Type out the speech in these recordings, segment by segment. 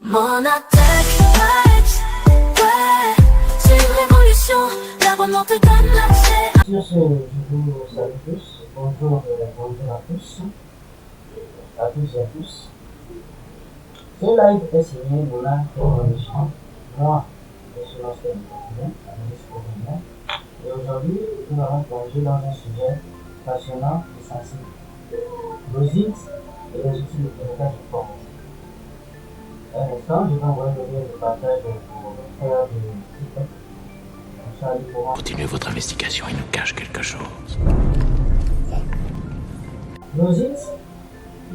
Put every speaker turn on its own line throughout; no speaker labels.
Mon attaque, ouais, c'est une révolution, l'abonnement te donne l'accès.
Sur ce, je vous salue tous, bonjour à tous et à tous. Ce live est signé Moulin Révolution. Moi, je suis l'ancien analyste programmeur, et aujourd'hui, nous allons plonger dans un sujet passionnant et sensible. Logique et les outils de pilotage informatique. Un instant, je vais envoyer le lien de partage pour faire de TikTok.
Continuez votre investigation, il nous cache quelque chose.
Logique,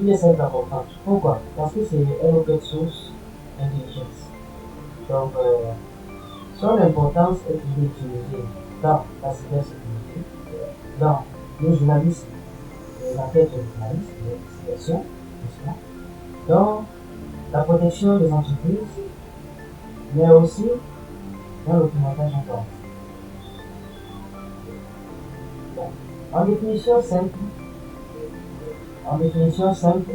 il est simple important. Pourquoi? Parce que c'est un open source intelligence. Donc, son importance est toujours utilisée dans la cybersécurité, dans le journalisme, l'enquête de journalisme, l'investigation, dans la protection des entreprises, mais aussi dans le pilotage informatique. En définition simple,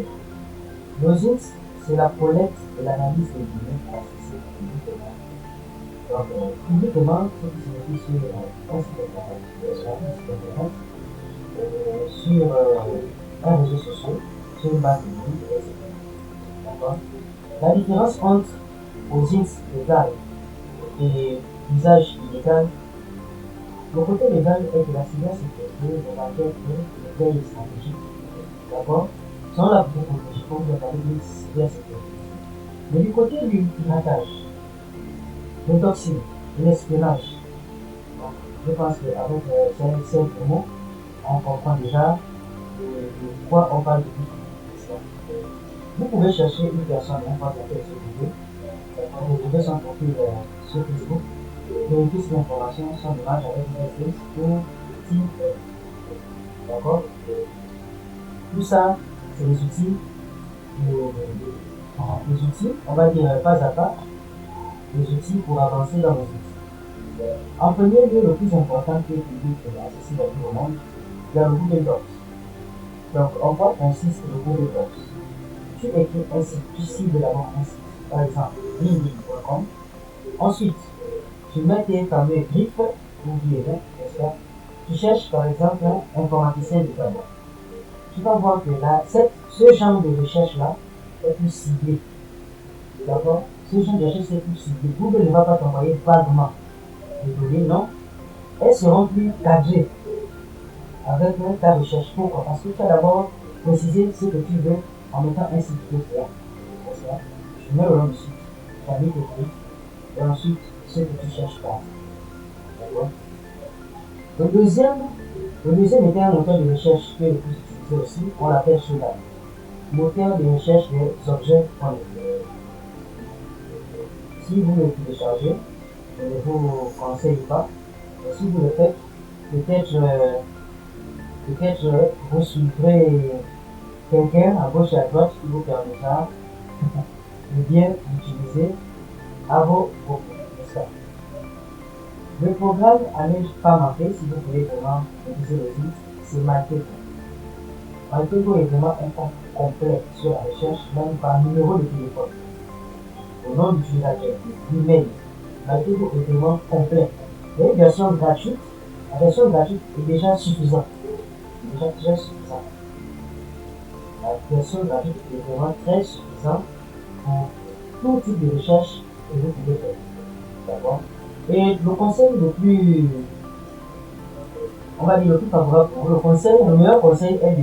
logique, c'est la collecte et l'analyse des données accessibles publiquement. Donc, publiquement, ce qui signifie sur un site internet, sur un réseau social, sur une base de données, etc. D'accord? La différence entre logique légal et usage illégal. Le côté légal est que la cybersécurité, les enquêtes, les veilles stratégiques, d'accord, sont là pour protéger, comme vous avez dit, cybersécurité. Mais du côté du piratage, le doxing, l'espionnage, je pense qu'avec ces mots, on comprend déjà de quoi on parle depuis. Vous pouvez chercher une personne, n'importe laquelle sur Google, vous trouvez son profil sur Facebook, vérifier si l'information sont images avec une espèce ou type. D'accord? Tout ça, c'est les outils, on va dire pas à pas, les outils pour avancer dans nos outils. En premier lieu, le plus important qui est public et accessible à tout le monde, il y a le Google Docs. Donc, en quoi consiste le Google Docs? Tu écris un site, tu cibles d'abord un site, par exemple, linkedin.com. Ensuite, tu mets tes fameux griffes, n'oubliez pas, n'est-ce pas? Tu cherches par exemple un informaticien de d'abord. Tu vas voir que là, ce genre de recherche-là est plus ciblé. D'accord? Ce genre de recherche est plus ciblé. Google ne va pas t'envoyer vaguement des données, non. Elles seront plus cadrées avec ta recherche. Pourquoi? Parce que tu as d'abord précisé ce que tu veux en mettant un site de faire. N'est-ce pas? Tu mets le nom du site, tu as mis tes griffes, et ensuite, ce que tu cherches pas. D'accord? Le deuxième est un moteur de recherche qui est le plus utilisé aussi, on l'appelle cela. Moteur de recherche des objets connectés. Si vous le téléchargez, je ne vous conseille pas, mais si vous le faites, peut-être vous suivrez quelqu'un à gauche et à droite qui vous permettra de bien l'utiliser à vos propos. Le programme à ne pas manquer si vous voulez vraiment utiliser le site, c'est Maltego. Maltego est vraiment un cas complet sur la recherche, même par numéro de téléphone, le nom d'utilisateur, l'email. Maltego est vraiment complet. Il y a une version gratuite. La version gratuite est déjà suffisante. Déjà très suffisante. La version gratuite est vraiment très suffisante pour tout type de recherche que vous pouvez faire. D'accord? Et le conseil le plus, on va dire le plus favorable pour vous, le meilleur conseil est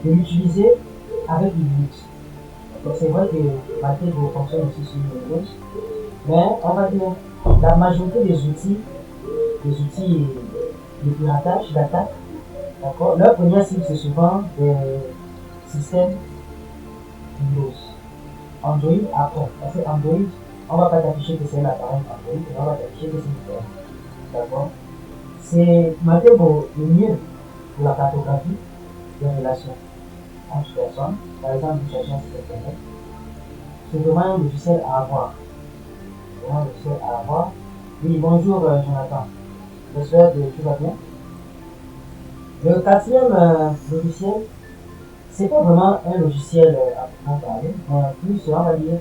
de l'utiliser avec Linux. C'est vrai que Maltego fonctionne aussi sur Windows, mais on va dire la majorité des outils de piratage, d'attaque, d'accord, leur première cible c'est souvent des systèmes Windows. Android après, parce que Android, on ne va pas t'afficher que c'est un appareil Android, mais on va t'afficher que c'est une forme. D'accord? C'est Maltego le mieux pour la cartographie des relations entre personnes. Par exemple, vous cherchez un site internet. C'est vraiment un logiciel à avoir. Oui, bonjour Jonathan. J'espère que tu vas bien. Le quatrième logiciel, c'est pas vraiment un logiciel à proprement parler, mais plus, on va dire,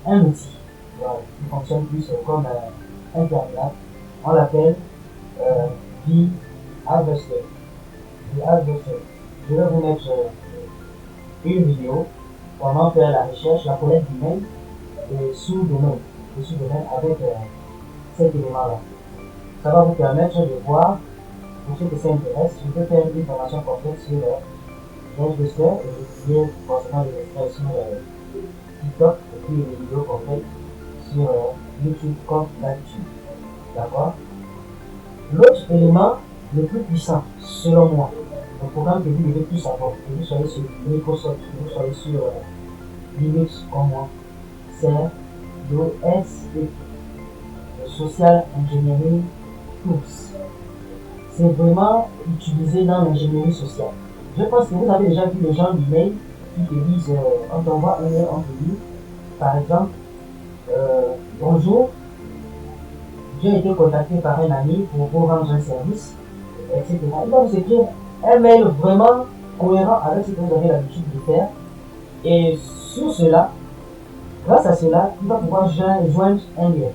un outil. Voilà, qui fonctionne plus comme un terminal. On l'appelle The Harvester. The Harvester. Je vais vous mettre une vidéo, comment faire la recherche, la collecte d'emails et sous-domaine, avec cet élément-là. Ça va vous permettre de voir, pour ceux que ça intéresse, je peux faire une formation complète sur Harvester et je publier forcément des extraits sur TikTok et puis des vidéos complètes sur YouTube comme d'habitude. D'accord? L'autre élément le plus puissant, selon moi, le programme que vous devez plus savoir, que vous soyez sur Microsoft, que vous soyez sur Linux comme moi, c'est le SEP, le Social Engineering Tools. C'est vraiment utilisé dans l'ingénierie sociale. Je pense que vous avez déjà vu les gens d'email qui te disent, on t'envoie un mail, on te dit, par exemple, bonjour, j'ai été contacté par un ami pour vous rendre un service, etc. Il va vous écrire un mail vraiment cohérent avec ce que vous avez l'habitude de faire. Et sur cela, grâce à cela, il va pouvoir joindre un lien.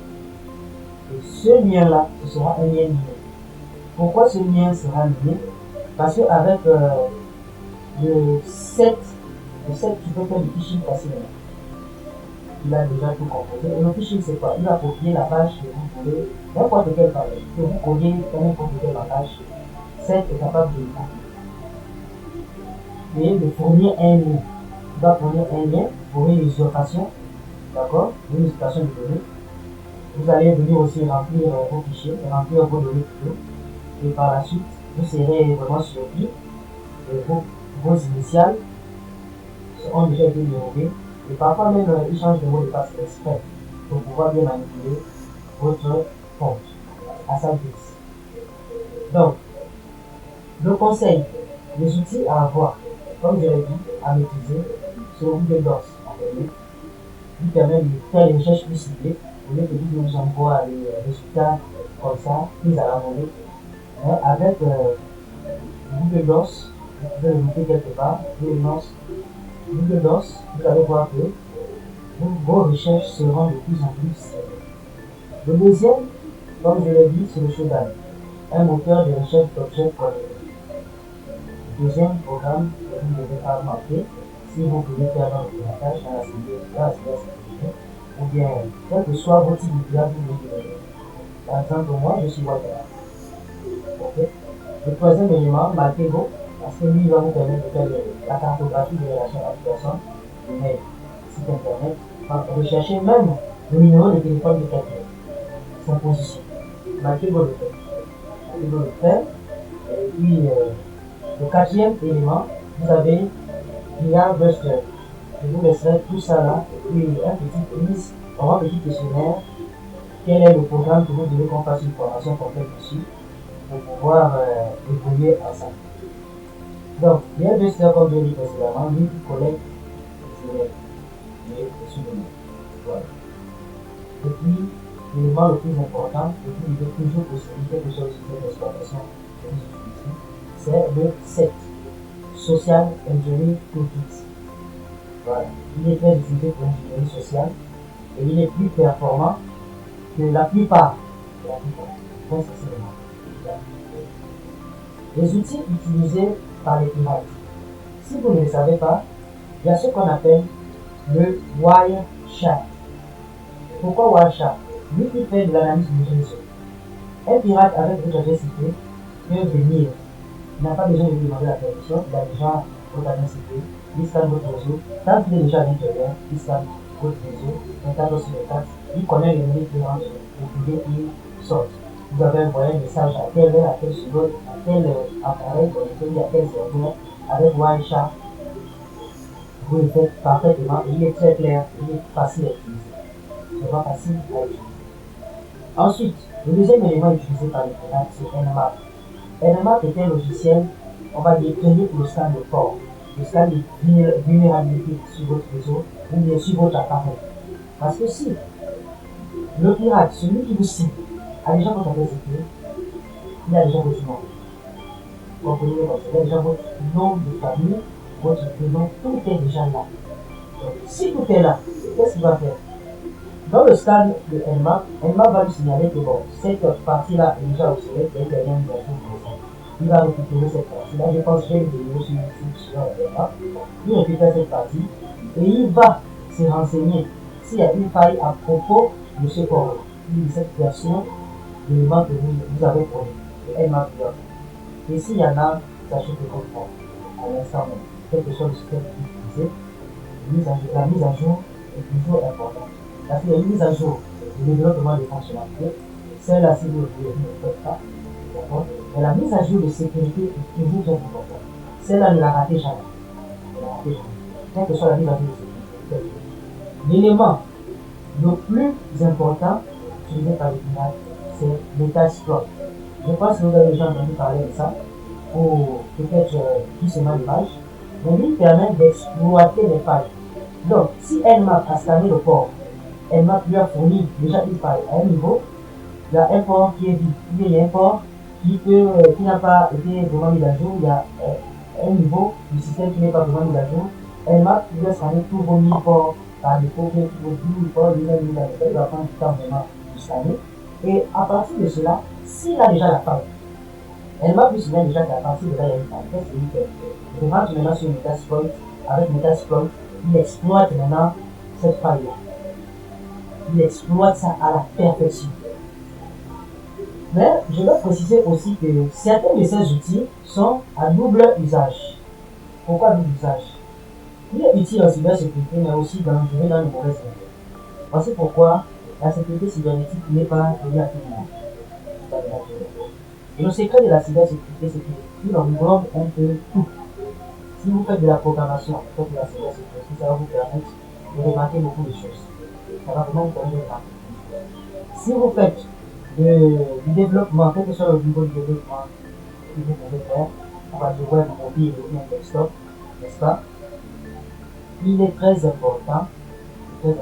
Et ce lien-là, ce sera un lien lié. Pourquoi ce lien sera lié? Parce qu'avec le 7, tu peux faire du phishing facilement. Il a déjà tout composé. Et le phishing, c'est quoi? Il va copier la page que vous voulez, n'importe quelle page, que vous codiez n'importe quelle page. 7 est capable de copier. Et de fournir un lien. Il va fournir un lien pour une usurpation, d'accord? Une usurpation de données. Vous allez venir aussi remplir vos fichiers, remplir vos données plutôt. Et par la suite, vous serez vraiment surpris. Vos initiales ont déjà été dérobées. Et parfois même, ils changent de mot de passe exprès pour pouvoir bien manipuler votre compte à sa guise. Donc, le conseil, les outils à avoir, comme je l'ai dit, à maîtriser, c'est le Google Docs. Qui permet de faire les recherches plus ciblées, au lieu que Google nous envoie les résultats comme ça, pris à la volée. Mais avec Google Docs, vous pouvez le noter quelque part, Google Docs, vous allez voir que vos recherches seront de plus en plus ciblées. Le deuxième, comme je l'ai dit, c'est le Shodan, un moteur de recherche d'objets connectés. Le deuxième programme que vous ne devez pas manquer, si vous voulez faire dans le piratage, dans la cybersécurité, ou bien, quel que soit votre type de vous voulez. Par exemple, moi, je suis Walter. Okay. Le troisième élément, Maltego, parce que lui, il va vous permettre de faire la cartographie des relations applications, de mail, site internet, rechercher même le numéro de téléphone de quelqu'un, son position. Maltego le fait. Et puis, le quatrième élément, vous avez VR Buster. Je vous laisserai tout ça là, et puis un petit quiz, un petit questionnaire. Quel est le programme que vous devez qu'on fasse une formation complète dessus pour pouvoir évoluer ensemble. Donc, VR Buster, comme je l'ai dit précédemment, lui qui collecte les souvenirs. Voilà. Et puis, l'élément le plus important, que vous devez toujours posséder quelque chose sur cette exploitation que vous utilisez, c'est le SET, Social Engineering Toolkit. Voilà. Il est très utilisé pour l'ingénierie sociale et il est plus performant que la plupart. Les outils utilisés par les pirates. Si vous ne le savez pas, il y a ce qu'on appelle le Wireshark. Pourquoi Wireshark? Lui qui fait de l'analyse du réseau. Un pirate avec votre adresse IP peut venir. Il n'a pas besoin de vous demander la permission, il a déjà votre adresse IP, il scanne votre réseau. Quand il est déjà à l'intérieur, il scanne votre réseau, 24 sur 24, il connaît les données qui rentrent et puis qui sortent. Vous avez envoyé un message à quelle heure, à quelle seconde, à quel appareil connecté, à quel serveur, avec Wireshark. Vous le faites parfaitement, il est très clair, il est facile à utiliser. C'est pas facile à utiliser. Ensuite, le deuxième élément utilisé par les pirates, c'est Nmap. Nmap est un logiciel, on va dire, créé pour le scan de port, le scan de vulnérabilité sur votre réseau ou bien sur votre appareil. Parce que si le pirate, celui qui vous cible, a déjà votre adresse IP, il a déjà votre nom. Comprenez comme ça, il a déjà votre nom de famille, votre prénom, tout est déjà là. Donc, si tout est là, qu'est-ce qu'il va faire? Dans le stade de Nmap va lui signaler que bon, cette partie-là est déjà obsolète et qu'il y a une version présente. Il va récupérer cette partie-là. Je pense que j'ai une vidéo sur YouTube sur Nmap. Il récupère cette partie et il va se renseigner s'il y a une faille à propos de ce corps, de cette version de l'élément que vous avez produit, de Nmap. Et s'il y en a, sachez que vous à l'instant même, quel que soit le système utilisé, la mise à jour est toujours importante. Parce qu'il y a une mise à jour du développement des fonctionnalités, celle-là, si vous ne le faites pas, d'accord? Mais la mise à jour de sécurité est toujours très importante. Celle-là, ne la ratez jamais. Ne la ratez jamais. Quelle que soit la mise à jour de sécurité. L'élément le plus important utilisé par les finales, c'est Metasploit. Je pense que vous avez déjà entendu parler de ça, ou peut-être doucement l'image, mais lui permet d'exploiter les failles. Donc, si Nmap a scanné le port, Nmap lui a fourni déjà une faille à un niveau, il y a un port qui est vide, il y a un port qui n'a pas été vraiment mis à jour, il y a un niveau du système qui n'est pas vraiment mis à jour, Nmap lui a scanné tous vos 1000 ports par défaut, vos 10 000 ports, lui a mis à jour, il va prendre du temps vraiment de scanner. Et à partir de cela, s'il a déjà la faille, Nmap lui signale déjà qu'à partir de là, il y a une faille. Qu'est-ce qu'il fait? Il rentre maintenant sur Metasploit. Avec Metasploit, il exploite maintenant cette faille-là. Il exploite ça à la perfection. Mais je dois préciser aussi que certains de ces outils sont à double usage. Pourquoi double usage? Il est utile en cybersécurité, mais aussi dangereux dans le mauvais sens. Voici pourquoi la sécurité cybernétique n'est pas donnée à tout le monde. Et le secret de la cybersécurité, c'est qu'il englobe un peu tout. Si vous faites de la programmation, faites de la cybersécurité, ça va vous permettre de remarquer beaucoup de choses. Ça va vraiment vous permettre de remarquer. Si vous faites du développement, quel que soit le niveau de développement que vous pouvez faire, on va dire web, mobile ou bien desktop, n'est-ce pas? Il est très important de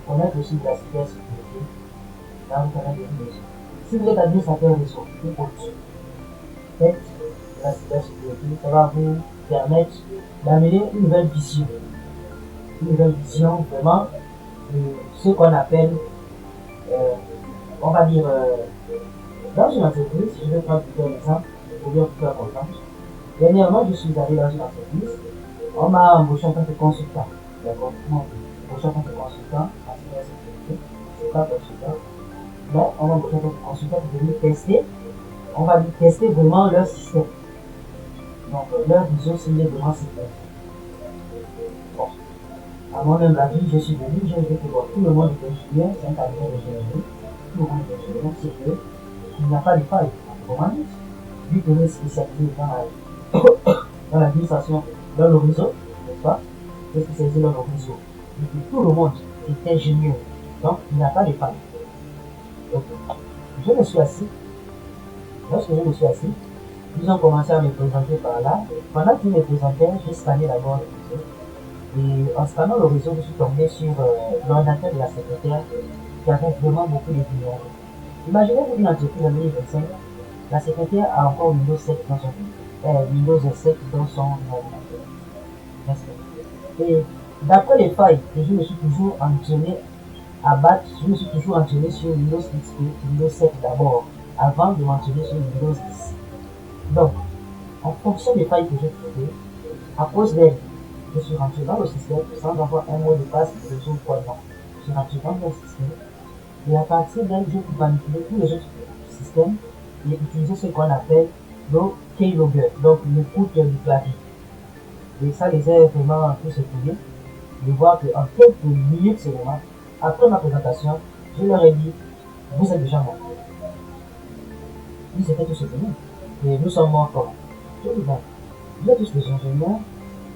connaître aussi de la cybersécurité dans le canal de réseau. Si vous êtes administrateur réseau ou production, faites de la cybersécurité, ça va vous permettre d'amener une nouvelle vision vraiment de ce qu'on appelle, on va dire, dans une entreprise, je vais prendre un exemple pour bien vous faire comprendre. Dernièrement, je suis allé dans une entreprise, on m'a embauché en tant que consultant, d'accord? Embauché en tant que consultant en cybersécurité, c'est pas consultant, mais on m'a embauché en tant que consultant pour venir tester, on va lui tester vraiment leur système. Donc, leur vision, s'il est vraiment sécurisé. Bon. À moi-même, la vie, je suis venu, j'ai vu que bon, tout le monde est ingénieur, c'est un cabinet d'ingénierie, tout le monde est ingénieur, c'est qu'il n'y a pas de faille. Comment dire? Vu qu'on est spécialisé dans l'administration, dans le réseau, n'est-ce pas? C'est spécialisé dans le réseau. Et puis, tout le monde est ingénieur. Donc, il n'y a pas de faille. Donc, je me suis assis. Lorsque je me suis assis, ils ont commencé à me présenter par là. Pendant qu'ils me présentaient, j'ai scanné d'abord le réseau. Et en scannant le réseau, je suis tombé sur l'ordinateur de la secrétaire qui avait vraiment beaucoup de lumière. Imaginez-vous une entreprise en 2025, la secrétaire a encore Windows 7 dans son Windows 7 dans son ordinateur. Et d'après les failles que je me suis toujours entraîné à battre, je me suis toujours entraîné sur Windows XP, Windows 7 d'abord, avant de m'entraîner sur Windows 10. Donc, en fonction des failles que j'ai trouvées, à cause d'elles, je suis rentré dans le système sans avoir un mot de passe de réseau quoi non. Je suis rentré dans le système et à partir d'elles, j'ai pu manipuler tous les autres systèmes et utiliser ce qu'on appelle le keylogger, donc l'écoute du clavier. Et ça les a vraiment tous étonnés de voir qu'en quelques minutes seulement, après ma présentation, je leur ai dit, vous êtes déjà morts. Ils étaient tous étonnés. Et nous sommes morts comment? Je dis, vous êtes tous des ingénieurs,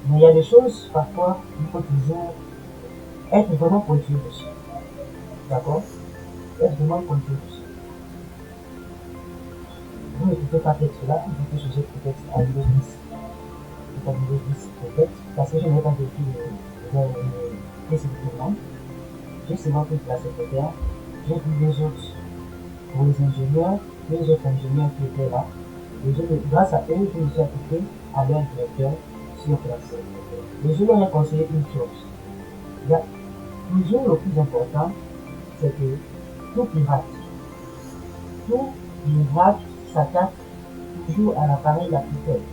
mais il y a des choses, parfois, il faut toujours être vraiment pointueux dessus. D'accord? Être vraiment pointueux dessus. Vous ne pouvez pas faire cela, vous pouvez changer peut-être à Windows 10. À Windows 10 peut-être, parce que je n'ai pas vécu précipitamment. J'ai seulement pris la secrétaire, j'ai pris deux autres pour les ingénieurs, deux autres ingénieurs qui étaient là. Et grâce à eux, je me suis appliqué à leur directeur sur place. Et je leur ai conseillé une chose. Il y a toujours le plus important, c'est que tout pirate s'attaque toujours à l'appareil la plus faible,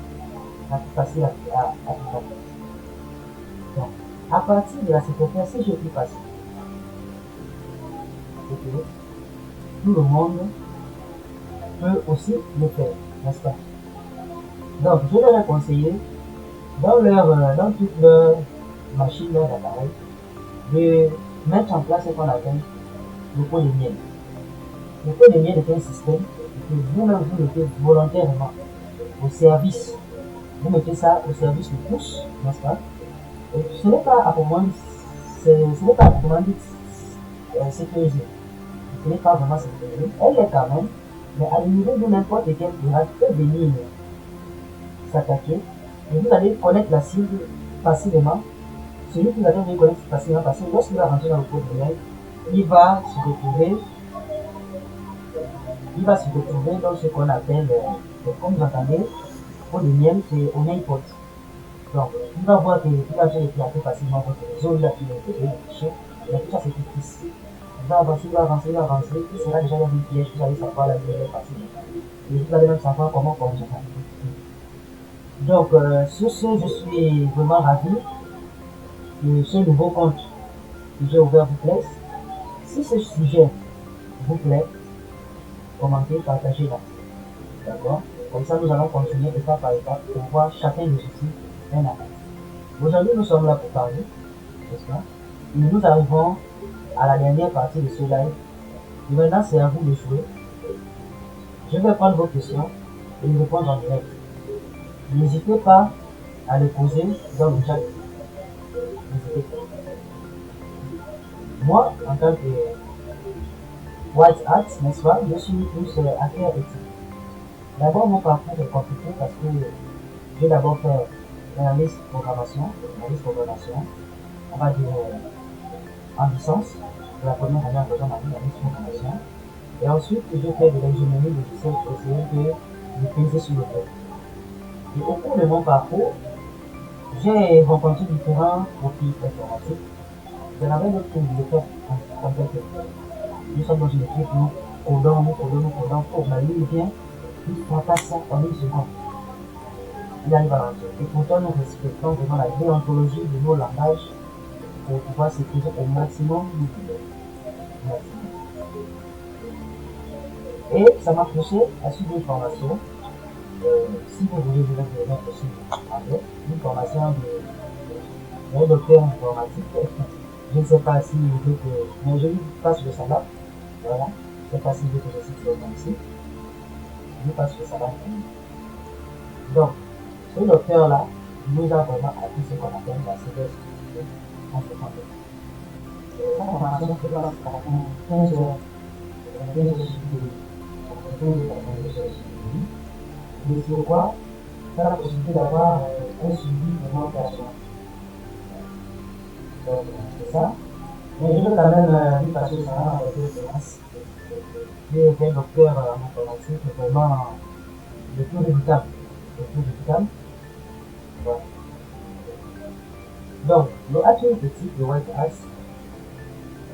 la plus facile à pirater. Donc, à partir de la secrétaire, si je suis facile, c'est que tout le monde peut aussi le faire, n'est-ce pas? Donc, je leur ai conseillé, dans toutes leurs machines, leurs appareils, de mettre en place ce qu'on appelle le pot de miel. Le pot de miel est un système que vous-même vous mettez volontairement au service. Vous mettez ça au service de tous, n'est-ce pas? Et ce n'est pas à proprement dit sécurisé. Ce n'est pas vraiment sécurisé. Elle est quand même, mais à niveau de n'importe quel pirate peut venir s'attaquer et vous allez connaître la cible facilement. Celui que vous allez connaître facilement parce que lorsqu'il va rentrer dans le pot de miel, il va se retrouver dans ce qu'on appelle, comme vous entendez, pot de miel, c'est au main pot. Donc, il va voir qu'il va éclater facilement votre réseau, il a pu le fichier, mais tout ça c'est fictif. Il va avancer, il sera déjà dans une piège, vous allez savoir la vie facilement. Et vous allez même savoir comment corriger ça. Donc, sur ce, je suis vraiment ravi que ce nouveau compte que j'ai ouvert vous plaise. Si ce sujet vous plaît, commentez, partagez-la. D'accord? Comme ça, nous allons continuer étape par étape pour voir chacun des outils un à un. Aujourd'hui, nous sommes là pour parler, n'est-ce pas? Et nous arrivons à la dernière partie de ce live. Et maintenant, c'est à vous de jouer. Je vais prendre vos questions et y répondre en direct. N'hésitez pas à les poser dans le chat. N'hésitez pas. Moi, en tant que White Hat, n'est-ce pas, je suis plus hacker éthique. D'abord, mon parcours est compliqué parce que j'ai d'abord fait analyse programmation, on va dire en licence, de la première année en faisant ma analyse programmation. Et ensuite, j'ai fait de l'ingénierie logicielle pour essayer de peser sur le web. Et au cours de mon parcours, j'ai rencontré différents profils informatiques. Je n'avais d'autre que de faire en tant que nous sommes dans une équipe, nous codons, pour la ligne vient, il fracasse ça en une seconde. Il arrive à l'entrée. Et pourtant, nous respectons vraiment la déontologie de nos langages pour pouvoir sécuriser au maximum nos vidéos. Et ça m'a poussé à suivre une formation. Si vous voulez, je vais vous mettre aussi une formation de docteur informatique. Je ne sais pas si vous voulez que. Mais je lui passe le salaire. Voilà. Je ne sais pas si vous voulez que je cite le nom ici. Je lui passe le salaire. Donc, ce docteur-là nous a vraiment appris ce qu'on appelle la cybersécurité en ce contexte. La formation se passe à 15 heures. 15 heures mais sur quoi ça a la possibilité d'avoir un suivi vraiment personnel. Donc, c'est ça. Mais je veux quand même lui passer ça avec l'expérience. J'ai été docteur en informatique, vraiment le plus redoutable. Voilà. Donc, le hacking éthique de White Hat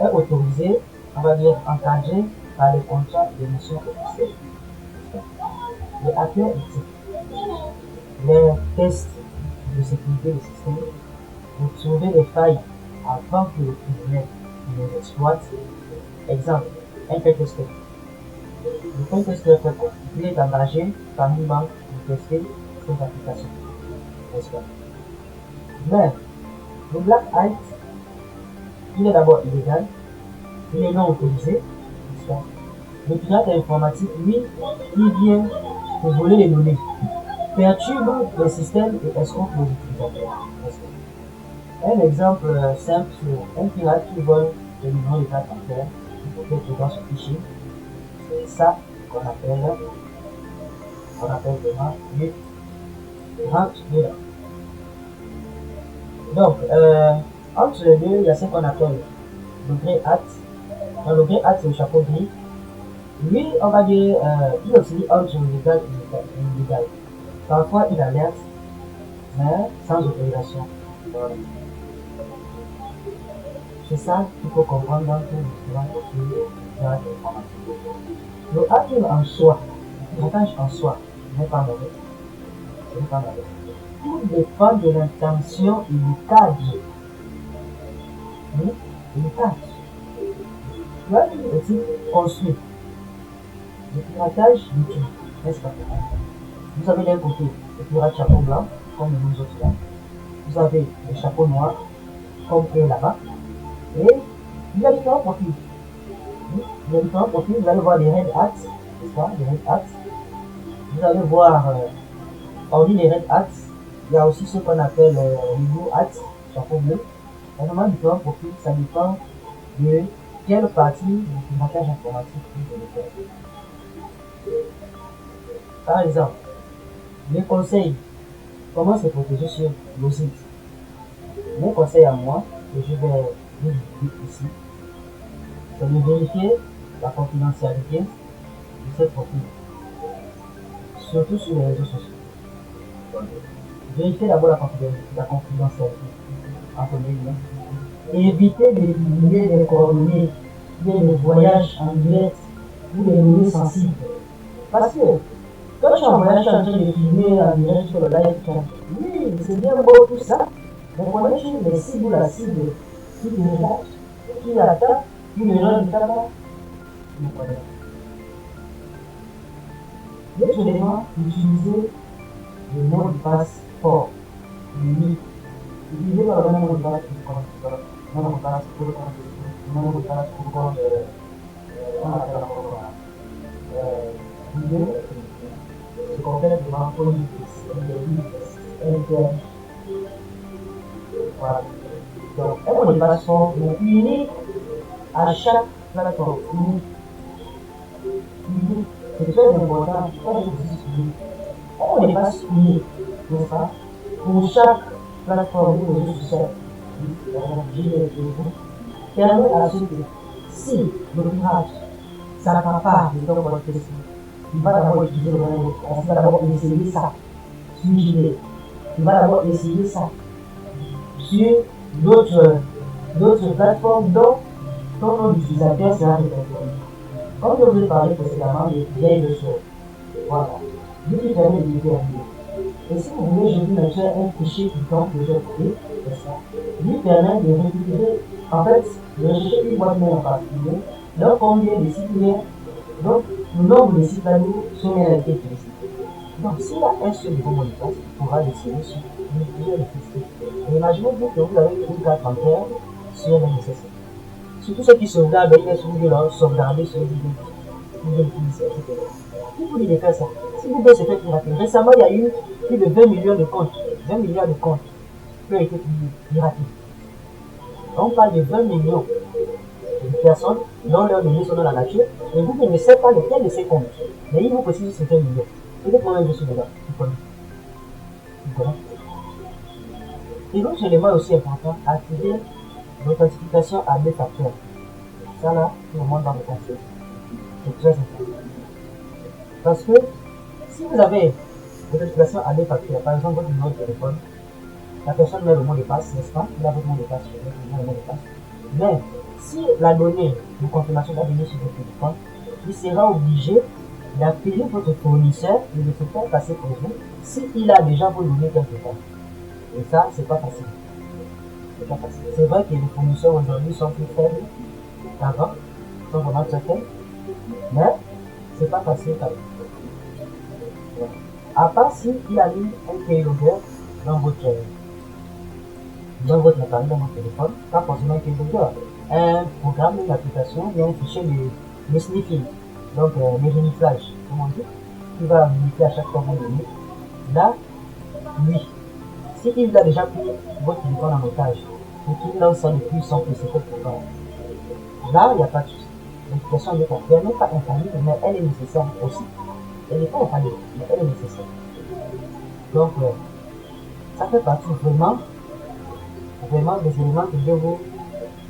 est autorisé, on va dire encadré par les contrats de mission officielle. Les hackers éthiques, les tests de sécurité du système pour trouver les failles avant que le criminel les exploite. Exemple, un pentester. Le pentester fait quoi? Il est engagé par une banque pour tester ses applications. N'est-ce pas? Mais le Black Hat, il est d'abord illégal, il est non autorisé, n'est-ce pas? Le pirate informatique, lui, il vient pour voler les données, perturbe le système et escroque les utilisateurs. Un exemple simple sur un pirate qui vole le numéro de carte bancaire pour que dans ce fichier, c'est ça qu'on appelle vraiment le ransomware. Donc, entre les deux, il y a ce qu'on appelle le Grey Hat. Dans le Grey Hat, c'est le chapeau gris. Lui, on va dire, il oscille entre légal et illégal. Parfois, il alerte mais sans autorisation. Voilà. C'est ça qu'il faut comprendre dans tous les différents profils de l'informatique. Le hacker en soi, l'attache en soi, n'est pas mauvais. Ce n'est pas mauvais. Tout dépend de l'intention et du cadre. Oui, et du cadre. Le hacker est-il construit? Le piratage d'outils, n'est-ce pas? Vous avez d'un côté le pirate chapeau blanc, comme nous autres là. Vous avez le chapeau noir, comme eux là-bas. Et il y a différents profils. Il y a différents profils. Vous allez voir les red hats, c'est ça, les red hats. Vous allez voir, parmi les red hats, il y a aussi ce qu'on appelle les blue hats, chapeau bleu. Il y a vraiment différents profils, ça dépend de quelle partie du piratage informatique vous voulez faire. Par exemple, les conseils, comment se protéger sur le site. Mes conseils à moi, que je vais vous dire ici, c'est de vérifier la confidentialité de ces profils, surtout sur les réseaux sociaux. Vérifiez d'abord la confidentialité entre les liens. Évitez de divulguer des coordonnées, des voyages en direct ou des données sensibles. Parce que quand je suis en voyage, je suis en train de filmer en direct sur le live cam. Oui, c'est bien beau tout ça. Mais connais-tu les cibles, la cible qui relâche, qui attaque, qui ne rend pas? L'autre élément, utiliser le mot de passe fort, unique. Utilisez le même mot de passe pour le mot de passe pour le mot de passe pour c'est complètement politique, interne. Voilà. Donc, un mot de passe fort, mais unique à chaque plateforme. Unique. C'est très important. Un mot de passe unique, n'est-ce pas? Pour chaque plateforme de réseau social. Permet à ceux que, si le pirate s'accapare de ton votre téléphone, il va d'abord utiliser le même mot. Il va d'abord essayer ça sur Gmail. Il va d'abord essayer ça sur d'autres plateformes dont ton nom d'utilisateur sera répertorié. Comme je vous ai parlé précédemment des vieilles leçons, voilà, lui qui permet de déterminer. Et si vous voulez jeter un fichier qui tombe que j'ai trouvé, c'est ça, lui permet de récupérer, en fait, de rechercher une boîte mail en particulier, donc combien de sites il y a, donc le nombre de sites là où son mail a été utilisé. Donc s'il a un seul nouveau mot de passe, il pourra le tirer sur plusieurs sites. Imaginez-vous que vous avez une carte bancaire sur un nécessaire. Surtout ceux qui sauvegardent, ils sont sauvegardés sur Google Plus, etc. Qui vous dit de faire ça? Si Google s'est fait pirater, récemment il y a eu plus de 20 millions de comptes, 20 milliards de comptes qui ont été piratés. On parle de 20 millions de personnes dont leurs données sont dans la nature, et Google ne sait pas lequel de ces comptes. Mais il vous précise que c'est 20 millions. Peut-être moi-même je suis dedans, vous connaissez. Et l'autre élément aussi important, activer l'authentification à deux facteurs. Ça là, tout le monde va le penser. C'est très important. Parce que si vous avez l'authentification à deux facteurs, par exemple votre numéro de téléphone, la personne met le mot de passe, n'est-ce pas? Il a votre mot de passe, le mot de passe. Mais si la donnée de confirmation va venir sur votre téléphone, il sera obligé d'appeler votre fournisseur et de se faire passer pour vous s'il a déjà vos données quelque part. Et ça, c'est pas facile. C'est pas facile. C'est vrai que les fournisseurs aujourd'hui sont plus faibles qu'avant, sont vraiment très faibles, mais c'est pas facile quand même. Ouais. À part s'il a mis un keylogger dans votre appareil, dans votre téléphone, pas forcément un keylogger, un programme, une application, il y a un fichier de sniffing, donc le reniflage, comme on dit, qui va renifler à chaque fois vos données. Là, lui, s'il a déjà pris votre téléphone en otage, et qu'il lance ça depuis son PC quelque part, là, il n'y a pas de souci. L'application n'est même pas infaillible, mais elle est nécessaire aussi. Elle n'est pas infaillible, mais elle est nécessaire. Donc, ça fait partie vraiment des éléments que je vous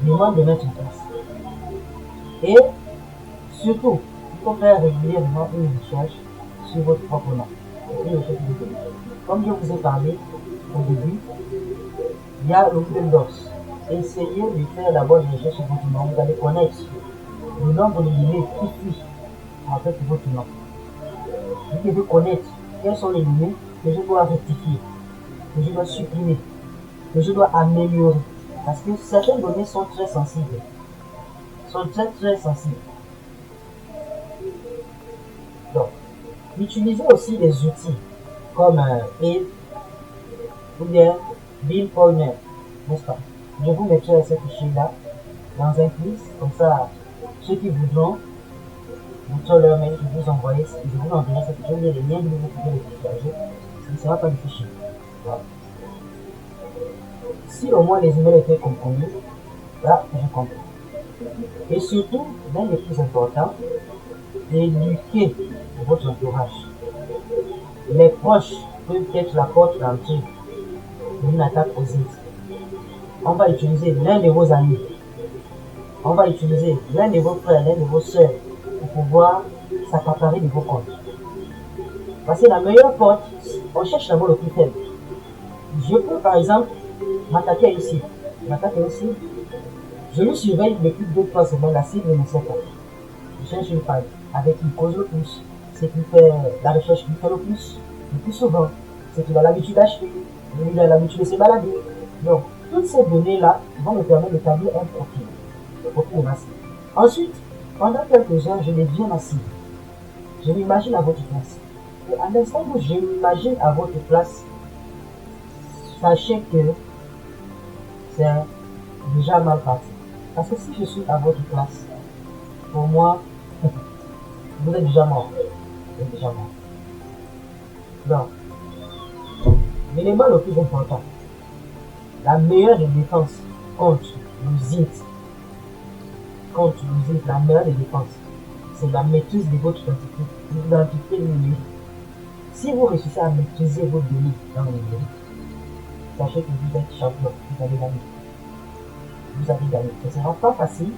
demande de mettre en place. Et surtout, il faut faire régulièrement une recherche sur votre propre nom. Comme je vous ai parlé, au début, il y a le Google Docs. Essayez de faire d'abord des recherches sur votre nom. Vous allez connaître le nombre de données qui suit en fait votre nom. Vous devez connaître quelles sont les données que je dois rectifier, que je dois supprimer, que je dois améliorer. Parce que certaines données sont très sensibles. Sont très sensibles. Donc, utilisez aussi des outils comme Eve ou bien Bill Pointer, n'est-ce pas? Je vous mettrai ce fichier-là dans un quiz, comme ça, ceux qui voudront, vous leur mail, je vous envoyer, je vous enverrai ce fichier, les liens que vous pouvez les télécharger, ce ne sera pas du fichier. Voilà. Si au moins les emails étaient compromis, là, je comprends. Et surtout, l'un des plus importants, éduquez votre entourage. Les proches peuvent être la porte d'entrée d'une attaque aux îles. On va utiliser l'un de vos amis, on va utiliser l'un de vos frères, l'un de vos soeurs pour pouvoir s'accaparer de vos comptes. Parce que la meilleure porte, on cherche d'abord le plus faible. Je peux par exemple m'attaquer ici, je le surveille depuis 2-3 semaines, la cible ne sait pas. Je cherche une femme avec qui il cause le plus, c'est qui fait la recherche qui fait le plus souvent, c'est qu'il a l'habitude d'acheter, il a l'habitude de se balader. Donc, toutes ces données-là vont me permettre d'établir un profil, le profil massif. Ensuite, pendant quelques heures, je deviens massif. Je m'imagine à votre place. Et à l'instant où je m'imagine à votre place, sachez que c'est déjà mal parti. Parce que si je suis à votre place, pour moi, vous êtes déjà mort. Vous êtes déjà mort. Donc, l'élément le plus important, la meilleure des défenses contre l'usine, la meilleure des défenses, c'est la maîtrise de votre identité numérique. Si vous réussissez à maîtriser vos données dans le numérique, sachez que vous êtes champion, vous avez gagné. Vous avez gagné. Ce ne sera pas facile,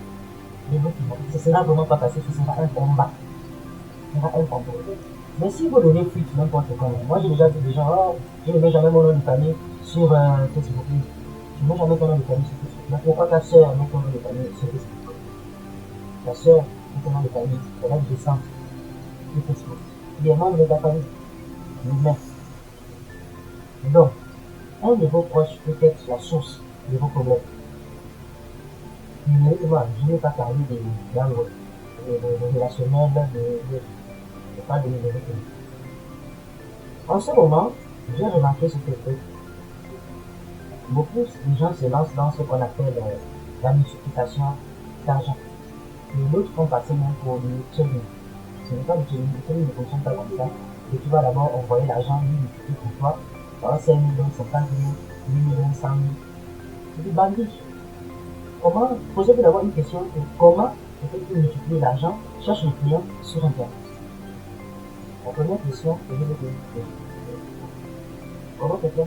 ce sera vraiment pas facile, ce sera un combat. Mais si vous donnez fuite n'importe comment, moi j'ai déjà vu des gens, oh, je ne mets jamais mon nom de famille sur Facebook. Je ne mets jamais ton nom de famille sur Facebook. Mais pourquoi ta soeur met ton nom de famille sur Facebook? Ta soeur met ton nom de famille, elle a une descente sur Facebook. Il est membre de ta famille. Lui-même. Donc, un de vos proches peut être la source de vos problèmes. Numériquement, je n'ai pas parlé dans le relationnel, de pas de numérique. En ce moment, j'ai remarqué ce que beaucoup de gens se lancent dans ce qu'on appelle la multiplication d'argent. Et d'autres font passer même pour du trading. Ce n'est pas du trading, le trading ne fonctionne pas comme ça. Et tu vas d'abord envoyer l'argent, lui multiplier pour toi, par 5 000, 50 000, 8 000, 100 000. C'est du bandit. Comment, posez-vous d'abord une question, comment peut-il multiplier l'argent? Cherche le client sur Internet. La première question que je vais te poser. Comment quelqu'un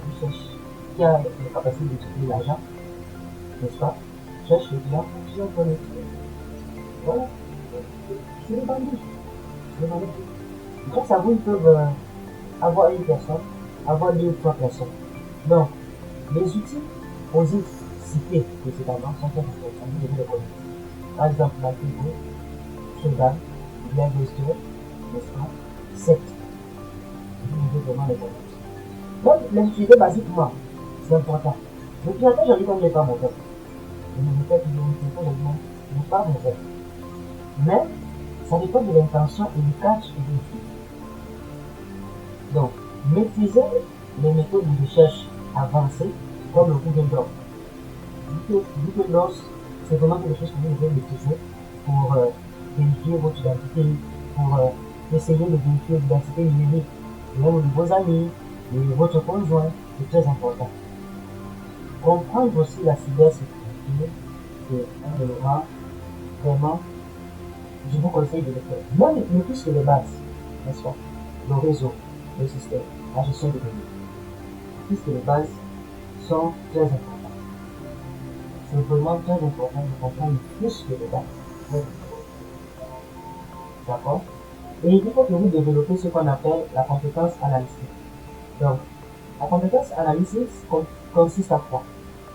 qui a la capacité d'utiliser l'argent, n'est-ce pas, cherche le client sur Internet? Voilà. C'est des bandits. Grâce à vous, ils peuvent avoir une personne, avoir 2 ou 3 personnes. Donc, les outils posés cités précédemment sont très intéressants, vous devez les connaître. Par exemple, la Fibre, Shodan, Blackbuster, n'est-ce pas, Sect. Vous devez vraiment les connaître. Donc, les utiliser basiquement, c'est important. Le piratage, je dis qu'on n'est pas mauvais. Je ne veux pas dire que je n'est pas mauvais. Mais, ça dépend de l'intention et du catch et du flux. Donc, maîtriser les méthodes de recherche avancées comme le Google Docs. Google Docs, c'est vraiment quelque chose que vous devez maîtriser pour vérifier votre identité, pour essayer de vérifier l'identité numérique même de vos amis, de votre conjoint, c'est très important. Comprendre aussi la cybersécurité, c'est un élément vraiment, je vous conseille de le faire. Même le plus que les bases, n'est-ce pas? Le réseau, le système, la gestion des données. Plus que les bases sont très importantes. C'est vraiment très important de comprendre plus que les bases. D'accord? Et il faut que vous développez ce qu'on appelle la compétence analytique. Donc, La compétence analytique consiste à quoi?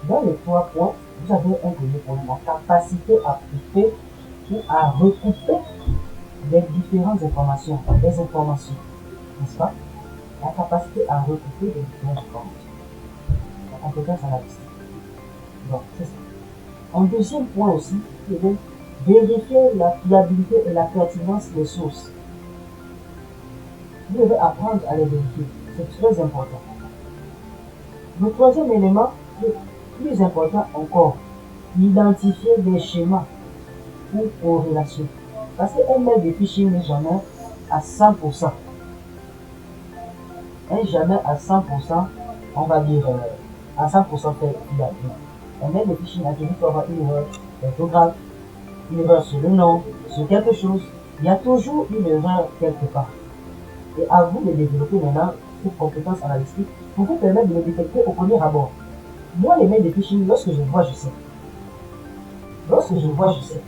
Dans les 3 points, vous avez un premier point, la capacité à couper ou à recouper les différentes informations, des informations, n'est-ce pas? La capacité à recouper les différentes informations. La compétence analytique. Donc, c'est ça. En deuxième point aussi, c'est de vérifier la fiabilité et la pertinence des sources. Vous devez apprendre à les vérifier. C'est très important. Le troisième élément, le plus important encore, identifier des schémas ou corrélations. Parce qu'un mail de phishing n'est jamais à 100%. Jamais à 100%, on va dire à 100% fait fiable. Un mail de phishing a toujours avoir une erreur d'orthographe, une erreur sur le nom, sur quelque chose. Il y a toujours une erreur quelque part. Et à vous de développer maintenant cette compétence analytique pour vous permettre de le détecter au premier abord. Moi, les mails de phishing, lorsque je vois, je sais. Lorsque je vois, je sais.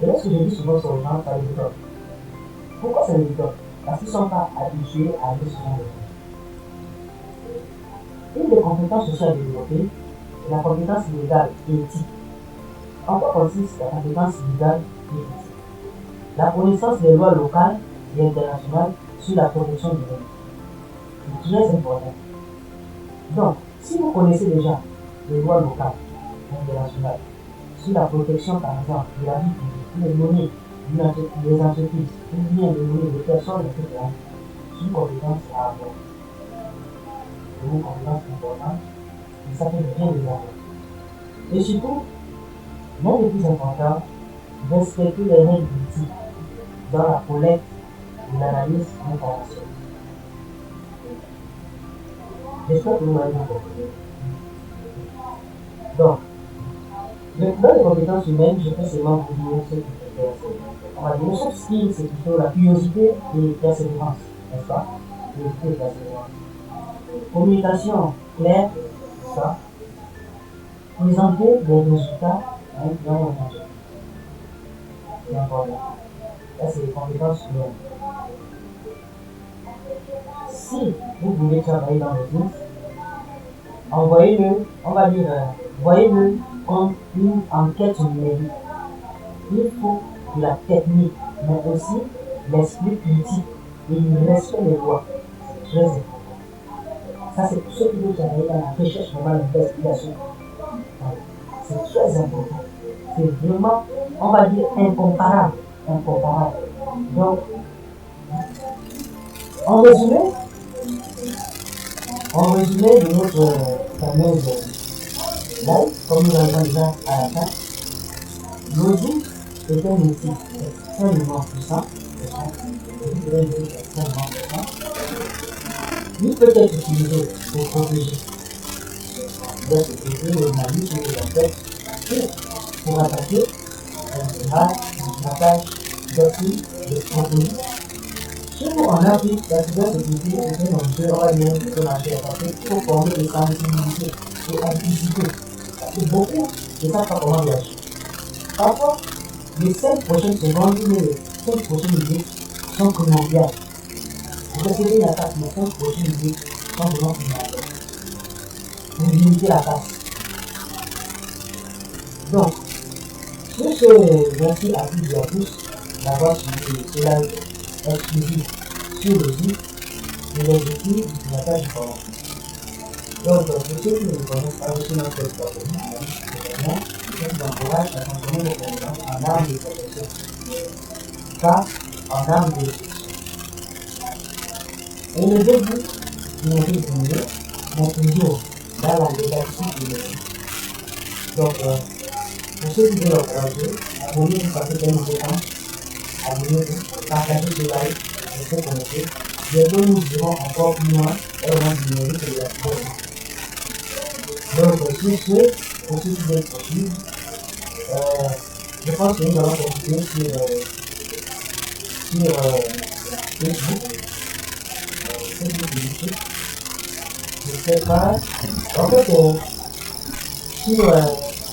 Et lorsque je dis souvent sur les gens, ça les détonne. Pourquoi ça les détonne? Parce qu'ils ne sont pas habitués à aller sur le Une des compétences aussi à développer, c'est la compétence légale et éthique. En quoi consiste la compétence légale et éthique? La connaissance des lois locales et internationales sur la protection des données. C'est très important. Donc, si vous connaissez déjà les lois locales et internationales sur la protection, par exemple, de la vie privée, des données des entreprises, ou bien des données des personnes, etc., c'est une compétence à avoir. C'est une compétence importante, et ça fait bien les avoir. Et surtout, l'un des plus importants, respecter les règles d'éthique dans la collecte et l'analyse d'informations. J'espère que vous m'avez compris. Donc, dans les compétences humaines, je peux seulement vous dire ce qui est intéressant. On va dire soft skills, c'est plutôt la curiosité et la persévérance, n'est-ce pas? Curiosité et persévérance. Communication claire, c'est ça? Présenter des résultats à un client ou un agent. C'est important. Ça, c'est les compétences humaines. Si vous voulez travailler dans le business, envoyez-le, on va dire, voyez-le comme une enquête numérique. Il faut de la technique, mais aussi l'esprit critique et le respect des lois. C'est très important. Ça, c'est pour ceux qui veulent travailler dans la recherche, vraiment l'investigation. C'est très important. C'est vraiment, on va dire, incomparable. Incomparable. Donc, en résumé de notre fameuse live, comme nous l'avons déjà à la fin, l'audit est un outil extrêmement puissant. Il peut être utilisé pour protéger des sociétés, les malus, les attaques, pour attaquer un attaque d'autres, des produits. Surtout en Afrique, la cybersécurité est un enjeu, on va dire, que marché parce qu'il faut former des sensibilités et anticiper. Parce que beaucoup ne savent pas comment réagir. Parfois, les 5 prochaines secondes ou les 5 prochaines minutes sont primordiales. Vous recevez une attaque, les 5 prochaines minutes sont vraiment primordiales. Vous limitez la tasse. Donc, sur ce, merci à toutes et à tous d'avoir suivi ce live exclusif sur le site et les outils d'utilisation d'information. Donc, pour ceux qui ne connaissent pas aussi notre plateforme, je vous encourage à consommer vos compétences en armes de protection, pas en armes de destruction. Et le début de notre vidéo est toujours dans la légalité de l'équipe. Donc, pour ceux qui veulent l'encourager, abonnez-vous parce que c'est un nouveau temps. Abonnez-vous, partagez ce live, restez connectés. Bientôt nous irons encore plus loin et on va diminuer que la vidéo. Donc, sur ce, pour ceux qui veulent poursuivre, je pense que nous allons continuer sur Facebook et YouTube. Je ne sais pas. En fait, sur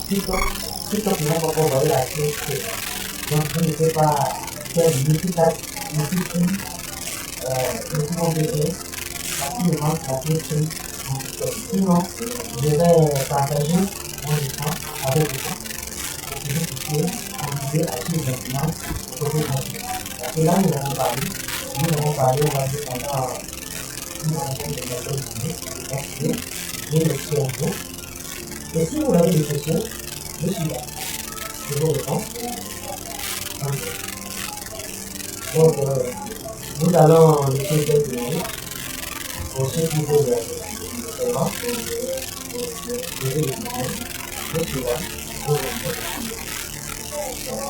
TikTok, nous n'avons pas envoyé la chose. Donc, je ne sais pas quel multitâche, multi-stream, multi-complété, parce qu'il me manque la clé stream. Sinon, je vais partager mon écran avec vous pour que vous puissiez contribuer à suivre les finances côté gratuit. Parce que là, nous avons parlé, on va dire, pendant une vingtaine de minutes, et le cerveau. Et si vous avez des questions, je suis là. Je vous réponds. Donc, nous allons laisser quelques minutes pour ceux qui veulent vraiment. Je vais les dire. Je suis là. Je vous réponds.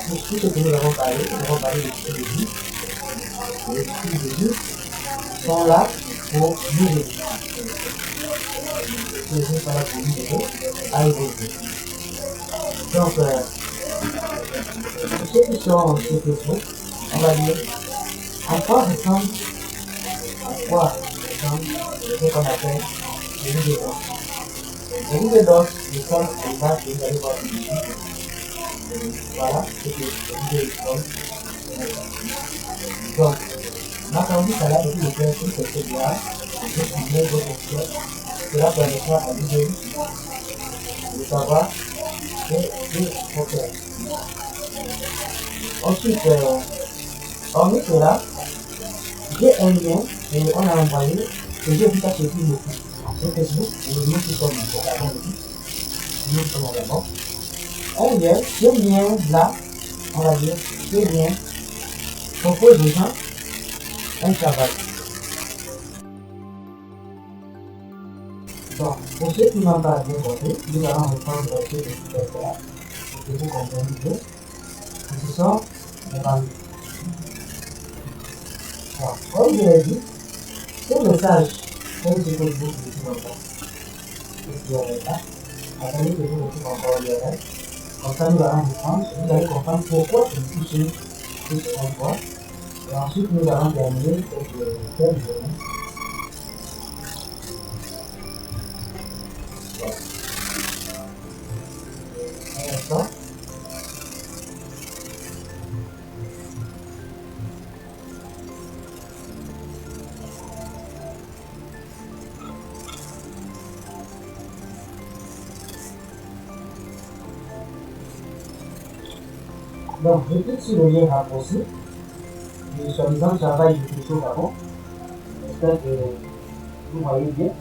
Tout ce que nous avons parlé des styles de vie. Les styles de vie sont là pour nous aider. Les styles sont là pour nous aider à évoluer. Donc, pour ceux qui sont sur Facebook, on va dire à quoi ressemble ce qu'on appelle le Google Docs. Le Google Docs, le centre de base que vous allez voir ici. Voilà, c'est le Google Docs. Donc, m'attendez ça là depuis le principe de ce là, je suis votre option. Cela permettra à Google de savoir ce qu'il faut faire. Ensuite, hormis cela, j'ai un lien et on a envoyé et j'ai vu ça sur Facebook. Sur Facebook, et nous qui sommes avant aussi, nous sommes avant. Un lien, ce lien là, on va dire, ce lien propose aux gens un travail. Donc, pour ceux qui n'ont pas bien compris, nous allons reprendre ce que je vais faire pour que vous compreniez bien. Ce sont les valeurs. Alors, comme je l'ai dit, ce message, comme ce que vous dites encore, ce qui est là, attendez que vous mettez encore l'URL. Comme ça, nous allons reprendre, vous allez comprendre pourquoi je touche ce endroit. Et ensuite, nous allons terminer avec le thème de journée. Un instant. Donc, je clique sur le lien raccourci. Le soi-disant travail de quelque chose avant. J'espère que vous voyez bien.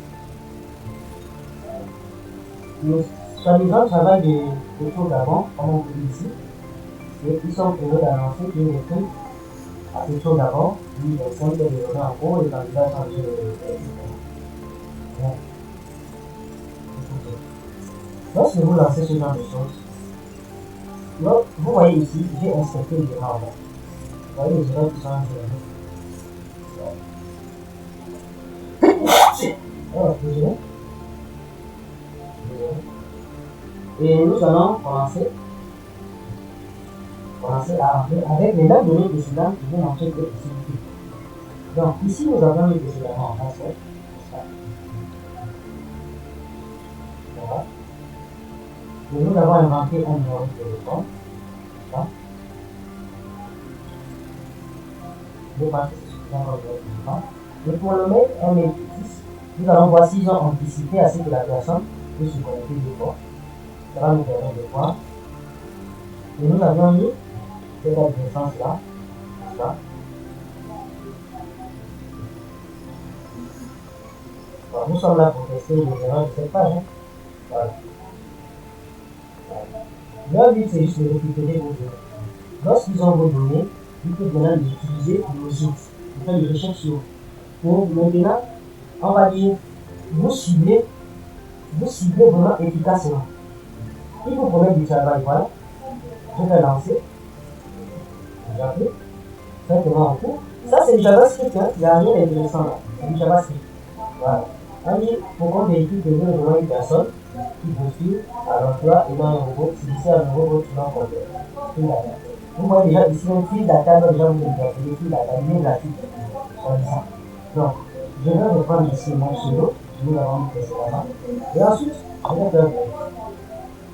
Le soi-disant travail de quelque chose avant, comme on dit ici, et ils sont heureux d'annoncer qu'ils recrutent à quelque chose avant, lui, les 5 de en cours, les candidats sont de lorsque vous lancez ce genre de choses, donc, vous voyez ici, j'ai inspecté les erreurs. Vous voyez les erreurs qui sont générées. Alors, désolé. Et nous allons commencer à entrer avec les mêmes données précédentes qui viennent entrer que ici. Donc, ici, nous avons mis précédemment en français. Voilà. Et nous avons inventé un numéro de téléphone. Je pense que c'est suffisant pour le téléphone. Et pour le mail, un mail fixe, nous allons voir s'ils ont anticipé à ce que la personne puisse se connecter deux fois. Ça va nous permettre de voir. Et nous avions mis cette adresse là. Ça. Alors, nous sommes là pour tester les erreurs de cette page. Voilà. Leur but, c'est juste de récupérer vos données. Lorsqu'ils ont vos données, ils peuvent maintenant les utiliser pour nos sites, pour faire des recherches sur vous. Pour maintenant, on va dire, vous ciblez vraiment efficacement. Il vous promet du travail, voilà. Je vais lancer. J'ai appris. Simplement en cours. Ça, c'est du JavaScript, hein. Il n'y a rien d'intéressant là. C'est du JavaScript. Voilà. On dit, pour qu'on véhicule vraiment une personne qui postule à l'emploi et non un robot, c'est ici un robot qui va compter. Vous voyez déjà ici un fil d'attente, déjà vous avez appelé fil d'attente, il est gratuit. Donc, je vais reprendre ici mon pseudo, je vous l'avais mis précédemment. Et ensuite, je vais faire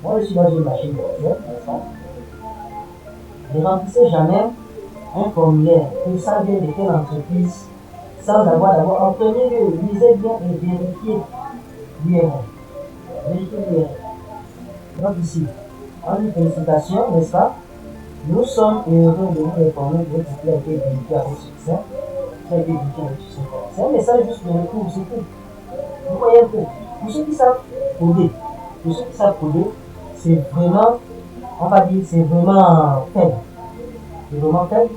moi je suis dans une machine virtuelle, ne remplissez jamais un formulaire, que ça vient de quelle entreprise, sans avoir d'abord en premier lieu, lisez bien et vérifiez l'URL. Vérifiez l'URL. Donc ici, on dit félicitations, n'est-ce pas? Nous sommes heureux de vous informer que votre ticket a été vérifié avec succès. Ça a été vérifié avec succès. C'est un message juste de retour, c'est tout. Vous voyez un peu. Pour ceux qui savent coder, c'est vraiment, on va dire, c'est vraiment faible. C'est vraiment faible.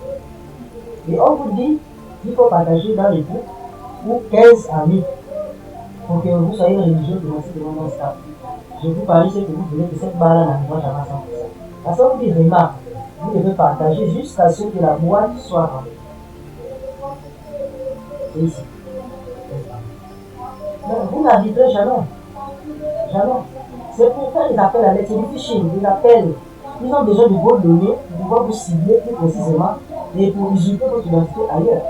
Et on vous dit qu'il faut partager dans les groupes pour 15 amis. Pour que vous soyez religieux de lancer devant mon staff. Je vous parie ce que vous voulez que cette barre n'arrivera jamais à 100%. Parce qu'on vous dit remarque, vous devez partager jusqu'à ce que la boîte soit remplie. C'est ici. Mais vous n'arriverez jamais. Jamais. C'est pour faire des appels à l'aide, c'est du phishing, des appels. Ils ont besoin de vos données pour pouvoir vous cibler plus précisément et pour usurper votre identité ailleurs.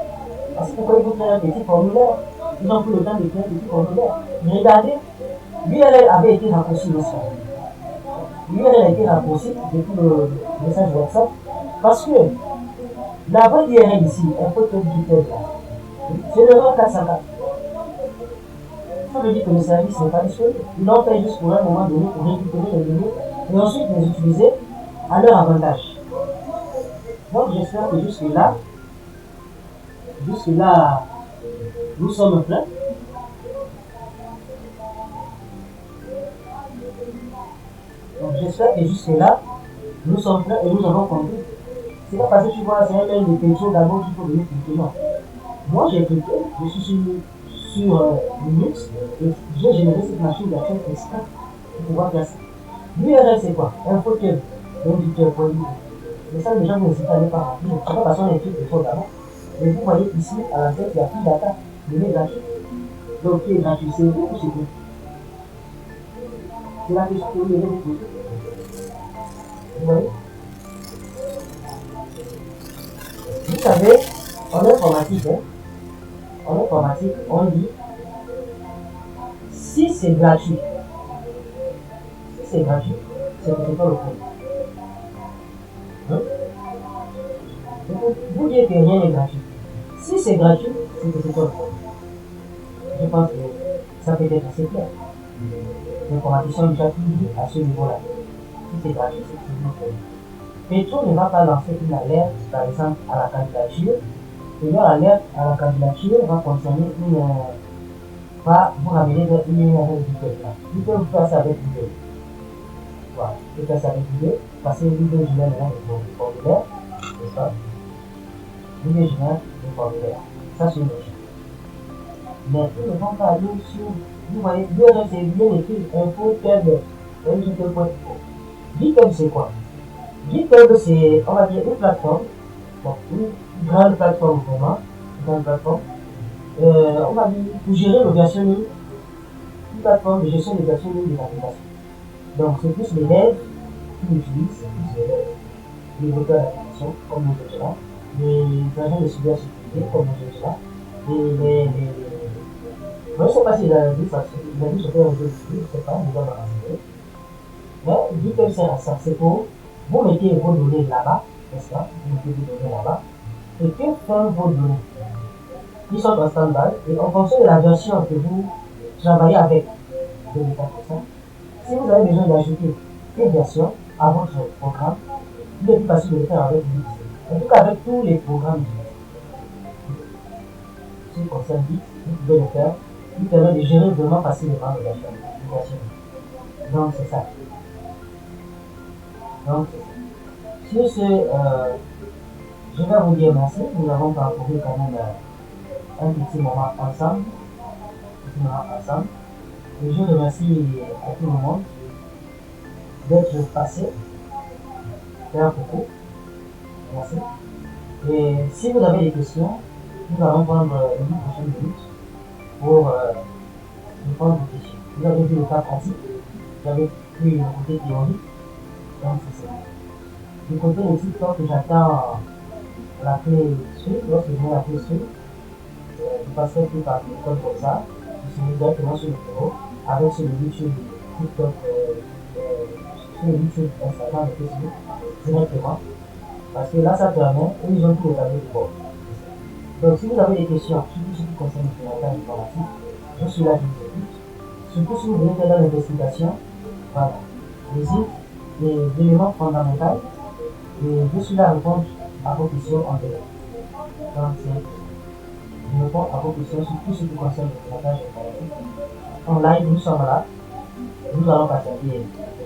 Parce que pourquoi ils vous créent un petit formulaire? Ils ont pris le temps de créer un petit formulaire. Regardez, l'URL avait été raccourci, n'est-ce pas? L'URL a été raccourci depuis le message WhatsApp parce que la vraie URL ici, info.github, c'est l'erreur 404. Ça veut dire que le service n'est pas disponible. Ils l'ont fait juste pour un moment donné pour récupérer les données et ensuite les utiliser à leur avantage. Donc j'espère que jusque-là, nous sommes pleins. Donc j'espère que jusque-là, nous sommes pleins et nous avons compris. C'est pas parce que tu vois, c'est un mail de Petro d'abord qu'il faut venir cliquer. Non. Moi j'ai cliqué, je suis sur Linux et j'ai généré cette machine d'accueil exprès pour pouvoir faire ça. L'URL c'est quoi? Info.github. Mais ça, les gens n'hésitent à ne pas remplir. C'est pas parce qu'on écrit des choses d'avant. Mais vous voyez ici, à la tête, il y a plus data. Il est gratuit. Donc, qui est gratuit, c'est vous ou c'est vous? C'est la question que vous devez vous poser. Vous voyez? Vous savez, en informatique, on dit si c'est gratuit, c'est que c'est pas le problème. Vous dites que rien n'est gratuit. Si c'est gratuit, c'est que c'est pas le problème. Je pense que ça peut être assez clair. Les informaticiens ont déjà tout dit à ce niveau-là. Si c'est gratuit, c'est que c'est pas le problème. Petro ne va pas lancer une alerte, par exemple, à la candidature. Et leur alerte à la candidature va concerner va vous ramener vers une URL Google. Vous pouvez vous faire ça avec Google. Voilà, vous pouvez faire ça avec Google. Passer Google Gmail là, le formulaire, n'est-ce pas? Google Gmail, le formulaire. Ça, c'est une chose. Mais ils ne vont pas aller sur. Vous voyez, l'URL c'est bien écrit info.github.info. GitHub c'est quoi? GitHub c'est, on va dire, une plateforme. Donc, une grande plateforme vraiment. Une grande plateforme. On va dire, pour gérer le versionning. Une plateforme de gestion de versionning des applications. Donc, c'est plus les devs qui l'utilisent, plus les développeurs d'applications, comme nous autres là, les agents de cybersécurité, comme nous autres là, je ne sais pas s'il a dit ça, il a dit que c'était un jeu de je ne sais pas, il doit me renseigner. Mais GitHub sert à ça, c'est pour vous mettez vos données là-bas, n'est-ce pas? Vous mettez vos données là-bas. Et que font vos données? Ils sont en stand-by et en fonction de la version que vous travaillez avec, de l'état comme ça, si vous avez besoin d'ajouter une version à votre programme, il est plus facile de le faire avec Git. En tout cas, avec tous les programmes Git. Ce qui concerne Git, vous pouvez le faire. Il permet de gérer vraiment facilement les versions. Donc, c'est ça. Sur ce, je vais vous dire merci. Nous avons parcouru quand même un petit moment ensemble. Et je remercie à tout le monde d'être passé. Faire beaucoup. Merci. Et si vous avez des questions, nous allons prendre une prochaine minute pour répondre aux questions. Vous avez vu le cas pratique, vous avez vu le côté théorique, donc c'est ça. Du côté de TikTok, j'attends la clé suite, lorsque je mets la clé suite, je passerai plus par le code comme ça, je serai directement sur le bureau, avec sur le YouTube, TikTok, sur le YouTube, Instagram et Facebook, directement. Parce que là, ça permet, eux, ils ont tout établi de bord. Donc, si vous avez des questions, surtout ce qui concerne le financement informatique, je suis là, je vous écoute. surtout si vous voulez faire dans l'investigation, voilà. Les éléments fondamentaux et je suis là à répondre à vos questions en direct. Donc, je réponds à vos questions sur tout ce qui concerne le piratage informatique. En live, nous sommes là. Nous allons passer les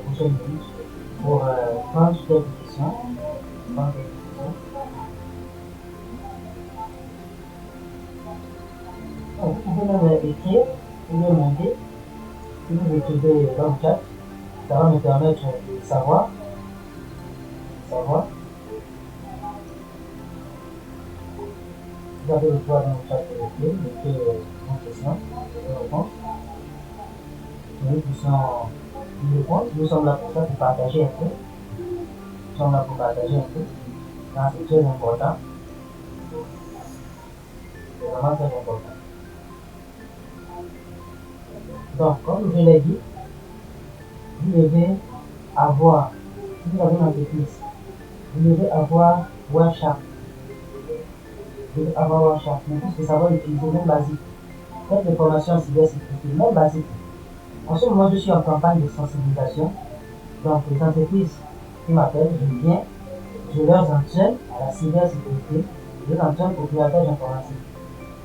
prochaines minutes pour prendre quelques questions. Vous pouvez même écrire, vous pouvez monter. Si vous écrivez dans le chat, ça va me permettre de savoir. Vous avez le choix dans le chat de mettez une question, une réponse. Nous sommes là pour ça, pour partager un peu. Nous sommes là pour partager un peu. C'est très important. C'est vraiment très important. Donc, comme je l'ai dit, vous devez avoir, si vous avez une entreprise, vous devez avoir Wireshark. Vous devez avoir Wireshark, mais il faut savoir l'utiliser, même basique. Faites des formations en cybersécurité, même basique. En ce moment, je suis en campagne de sensibilisation. Donc, les entreprises qui m'appellent, je viens, je leur entraîne à la cybersécurité, je les entraîne au piratage informatique.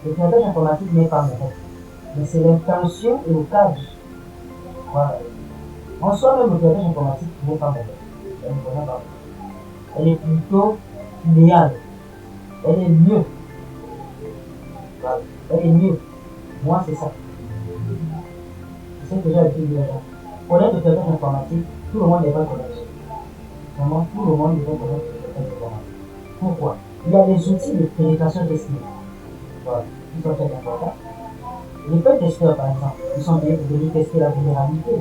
Le piratage informatique n'est pas mauvais, mais c'est l'intention et le cadre. Voilà. En soi, même le piratage informatique n'est pas mauvais. Elle est plutôt idéale. Elle est mieux. Voilà. Elle est mieux. Moi, c'est ça. C'est ce que j'ai appris de gens. Connaître le piratage informatique, tout le monde n'est pas connaître. Vraiment, tout le monde devrait connaître le piratage informatique. Pourquoi? Il y a des outils de pénétration testing. Voilà. Ils sont très importants. Les pen-testeurs, par exemple, ils sont payés pour venir tester la vulnérabilité.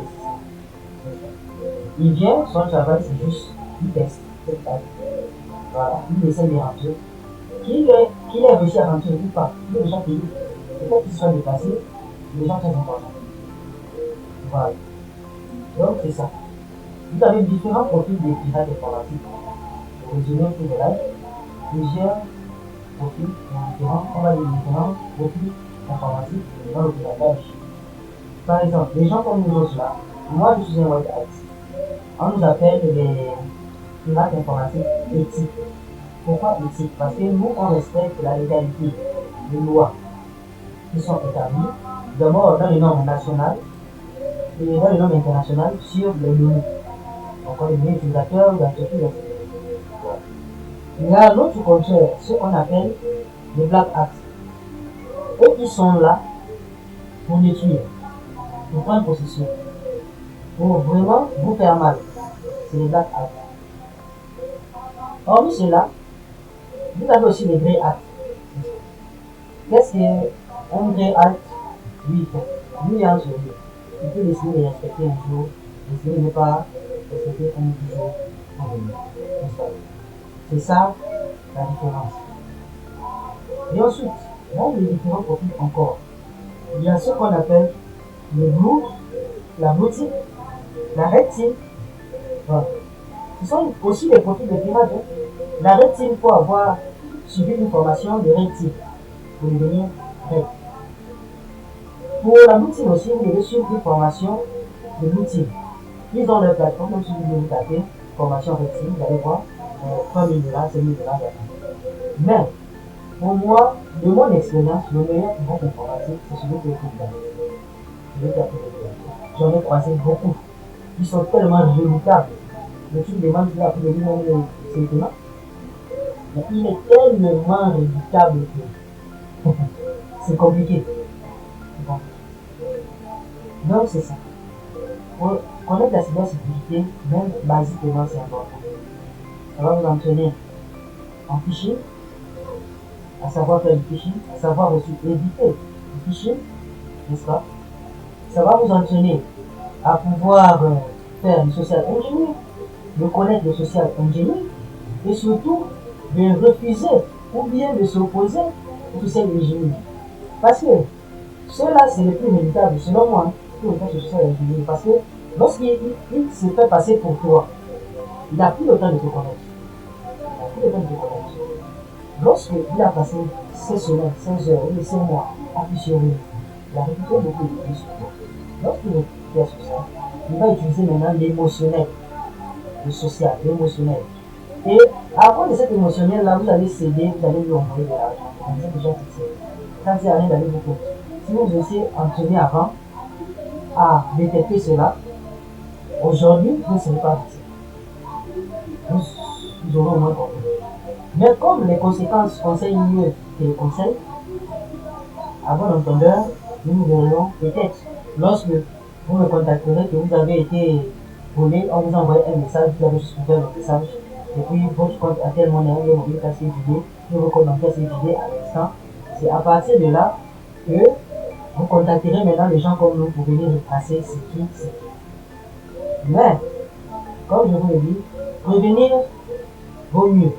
Ils viennent, son travail, c'est juste, ils testent. Voilà, ils essaient de rentrer. Qu'il ait réussi à rentrer ou pas, il est déjà payé. Peut-être qu'il soit dépassé, les gens très importants. Voilà. Donc, c'est ça. Vous avez différents profils de pirates informatiques. Pour résumer tout de live, plusieurs profils différents, on va dire différents profils informatiques dans le piratage. Par exemple, les gens comme nous autres là, moi je suis un white hat. On nous appelle les pirates informatiques éthiques. Pourquoi éthique? Parce que nous on respecte la légalité, les lois qui sont établies, d'abord dans les normes nationales et dans les normes internationales sur les données. Donc on est des utilisateurs d'entreprises. Il y a l'autre contraire, ce qu'on appelle les black hats. Eux qui sont là pour détruire, pour prendre possession, pour vraiment vous faire mal. C'est les black hats. Hormis cela, vous avez aussi les grey hats. Qu'est-ce qu'un grey hat lui fait? Lui est un survie. Il peut décider de respecter un jour, décider de ne pas respecter un jour en venir. C'est ça la différence. Et ensuite, dans les différents profils encore, il y a ce qu'on appelle le blue, la blue team, la red team. Voilà. Ce sont aussi des profils de pirates. Hein. La red team pour avoir suivi une formation de red team, pour devenir red. Pour la blue team aussi, vous devez suivre une formation de blue team. Ils ont leur plateforme, même si vous tapez formation red team, vous allez voir 3 000 $, 5 000 $. Mais, pour moi, de mon expérience, le meilleur pirate informatique, c'est celui qui est plus. J'en ai croisé beaucoup. Ils sont tellement redoutables. Le truc demande qu'il a pu venir même c'est étonnant. Mais il est tellement redoutable que c'est compliqué. Donc c'est ça. Pour connaître la cybersécurité, même basiquement, c'est important. Ça va vous entraîner en phishing, à savoir faire du phishing, à savoir aussi éviter le phishing, n'est-ce pas? Ça va vous entraîner à pouvoir faire du social engineering, de connaître le social engineering, et surtout de refuser ou bien de s'opposer au social engineering. Parce que cela, c'est le plus méditable, selon moi, pour faire ce social engineering. Parce que lorsqu'il se fait passer pour toi, il n'a plus le temps de te connaître. Lorsqu'il a passé 16 semaines, 16 heures, ou 5 mois à plus sur lui, il a récupéré beaucoup de plus sur toi. Lorsqu'il récupère sur ça, il va utiliser maintenant l'émotionnel, le social, l'émotionnel. Et à cause de cet émotionnel-là, vous allez céder, vous allez lui envoyer de l'argent. Vous avez déjà fixé. Ça ne sert à rien d'aller beaucoup. Si vous étiez entraîné avant à détecter cela, aujourd'hui, vous ne serez pas victime. Vous aurez au moins compris. Mais comme les conséquences conseillent mieux que les conseils, à bon entendeur, nous nous verrons peut-être lorsque vous me contacterez que vous avez été volé, on vous envoie un message, vous avez juste ouvert le message, et puis votre compte a tellement de mobile cassé vidé, et vos comptes bancaires s'est vidé à l'instant. C'est à partir de là que vous contacterez maintenant les gens comme nous pour venir retracer ce qui c'est. Mais, comme je vous l'ai dit, prévenir vaut mieux.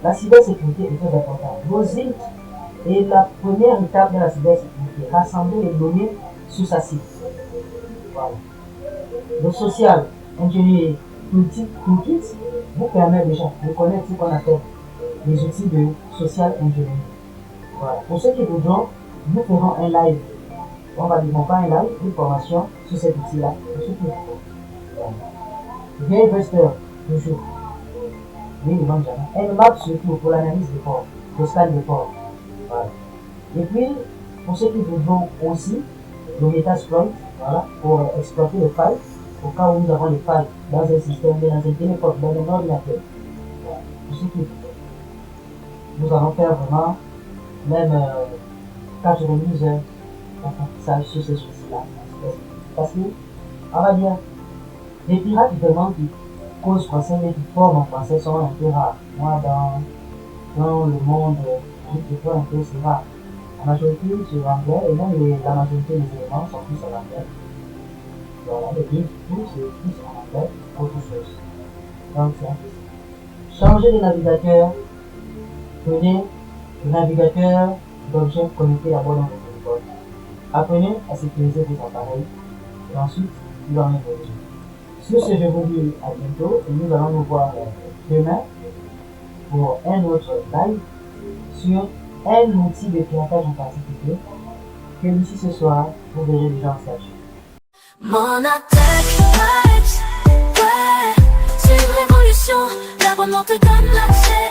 La cybersécurité est très importante. Vos zips est la première étape de la cybersécurité. Rassembler les données sur sa cible. Voilà. Le social, ingénierie, toolkit vous permet déjà de connaître ce qu'on appelle les outils de social ingénierie. Voilà. Pour ceux qui voudront, nous ferons un live. On va dire pas un live, une formation sur cet outil-là. Pour ceux qui voudront. Bien investeur, toujours. Oui, le vendre jamais. Nmap surtout pour l'analyse des ports, le scan des ports. Voilà. Et puis, pour ceux qui voudront aussi, le Metasploit, voilà, pour exploiter les failles, au cas où nous avons les failles dans un système, dans un téléphone, dans un ordinateur. Voilà. Pour ceux qui voudront. Nous allons faire vraiment même 90 heures d'apprentissage sur ces choses-là. Parce que, on va dire, les pirates vraiment qui causent français mais qui forment en français sont un peu rares. Moi, dans le monde, je vois un peu, c'est rare. La majorité c'est l'anglais et même la majorité des éléments sont plus en anglais. Voilà, les livres, tout c'est plus en anglais qu'autre chose. Donc c'est un peu ça. Changez de navigateur, prenez le navigateur d'objets connectés d'abord dans votre téléphone. Apprenez à sécuriser vos appareils et ensuite vous en évoluez. Sur ce, je vous dis à bientôt et nous allons nous voir demain pour un autre live sur un outil de piratage en particulier que d'ici ce soir, vous verrez déjà en statut.
Mon attaque, ouais, c'est une révolution. L'abonnement te donne l'accès.